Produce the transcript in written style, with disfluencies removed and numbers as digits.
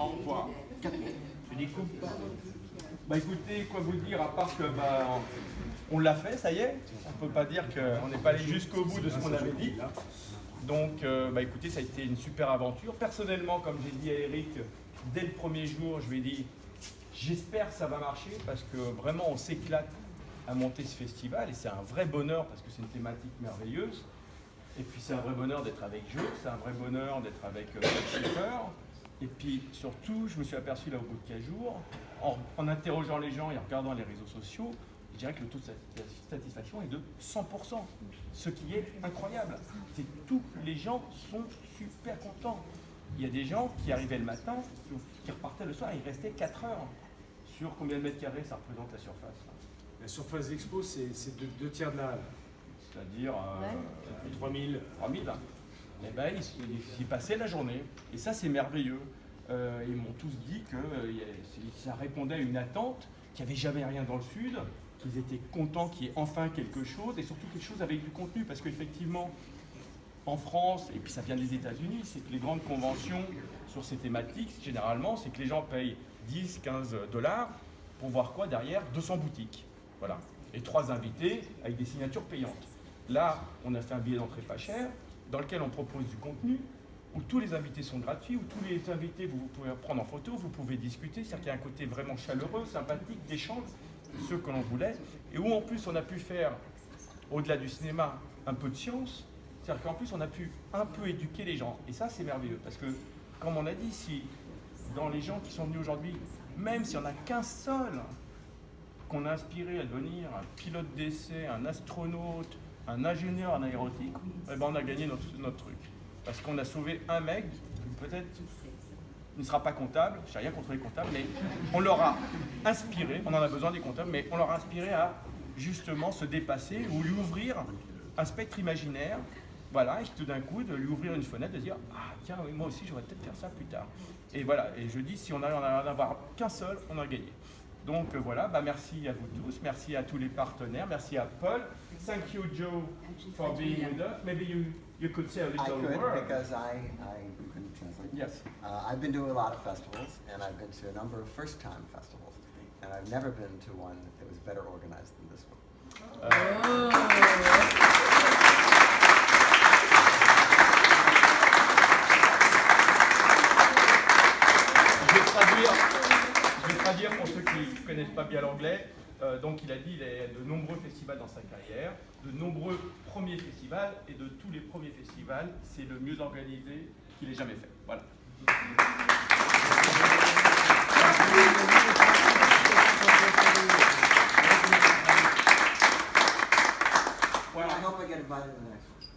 Au revoir. Tu dis quoi? Bah écoutez, quoi vous dire, à part que on l'a fait, ça y est. On ne peut pas dire qu'on n'est pas allé jusqu'au bout de ce qu'on avait dit. Donc, écoutez, ça a été une super aventure. Personnellement, comme j'ai dit à Eric, dès le premier jour, je lui ai dit, j'espère que ça va marcher parce que vraiment, on s'éclate à monter ce festival et c'est un vrai bonheur parce que c'est une thématique merveilleuse. Et puis, c'est un vrai bonheur d'être avec Joe, c'est un vrai bonheur d'être avec Schiffer. Et puis, surtout, je me suis aperçu là au bout de 15 jours, en interrogeant les gens et en regardant les réseaux sociaux, je dirais que le taux de satisfaction est de 100%, ce qui est incroyable. C'est tous les gens sont super contents. Il y a des gens qui arrivaient le matin, qui repartaient le soir, et ils restaient 4 heures. Sur combien de mètres carrés ça représente la surface? La surface d'expo, c'est 2 tiers de la halle. C'est-à-dire 3000. 3000. Eh ben, ils passaient la journée. Et ça, c'est merveilleux. Ils m'ont tous dit que ça répondait à une attente, qu'il n'y avait jamais rien dans le Sud, qu'ils étaient contents qu'il y ait enfin quelque chose, et surtout quelque chose avec du contenu, parce qu'effectivement, en France, et puis ça vient des États-Unis, c'est que les grandes conventions sur ces thématiques, généralement, c'est que les gens payent 10, 15 $ pour voir quoi derrière? 200 boutiques. Voilà. Et 3 invités avec des signatures payantes. Là, on a fait un billet d'entrée pas cher, dans lequel on propose du contenu, où tous les invités sont gratuits, où tous les invités, vous pouvez prendre en photo, vous pouvez discuter, c'est-à-dire qu'il y a un côté vraiment chaleureux, sympathique, d'échange, ceux que l'on voulait, et où en plus on a pu faire, au-delà du cinéma, un peu de science, c'est-à-dire qu'en plus on a pu un peu éduquer les gens, et ça c'est merveilleux, parce que, comme on a dit, si dans les gens qui sont venus aujourd'hui, même s'il n'y en a qu'un seul qu'on a inspiré à devenir un pilote d'essai, un astronaute, un ingénieur en aéronautique, eh ben on a gagné notre truc. Parce qu'on a sauvé un mec, peut-être ne sera pas comptable, je n'ai rien contre les comptables, mais on leur a inspiré, on en a besoin des comptables, mais on leur a inspiré à justement se dépasser ou lui ouvrir un spectre imaginaire, voilà, et tout d'un coup de lui ouvrir une fenêtre, de dire « Ah tiens, oui, moi aussi, je vais peut-être faire ça plus tard ». Et voilà, et je dis, si on arrive à en avoir qu'un seul, on a gagné. Donc voilà, merci à vous tous, merci à tous les partenaires, merci à Paul. Thank you, Joe, for being with us. Maybe you could say a little word. I could, because I couldn't translate. Yes. I've been to a lot of festivals, and I've been to a number of first-time festivals, and I've never been to one that was better organized than this one. Je vais traduire pour ceux qui ne connaissent pas bien l'anglais. Donc il a dit qu'il a de nombreux festivals dans sa carrière, de nombreux premiers festivals, et de tous les premiers festivals, c'est le mieux organisé qu'il ait jamais fait. Voilà. Well, I hope I get invited to the next one.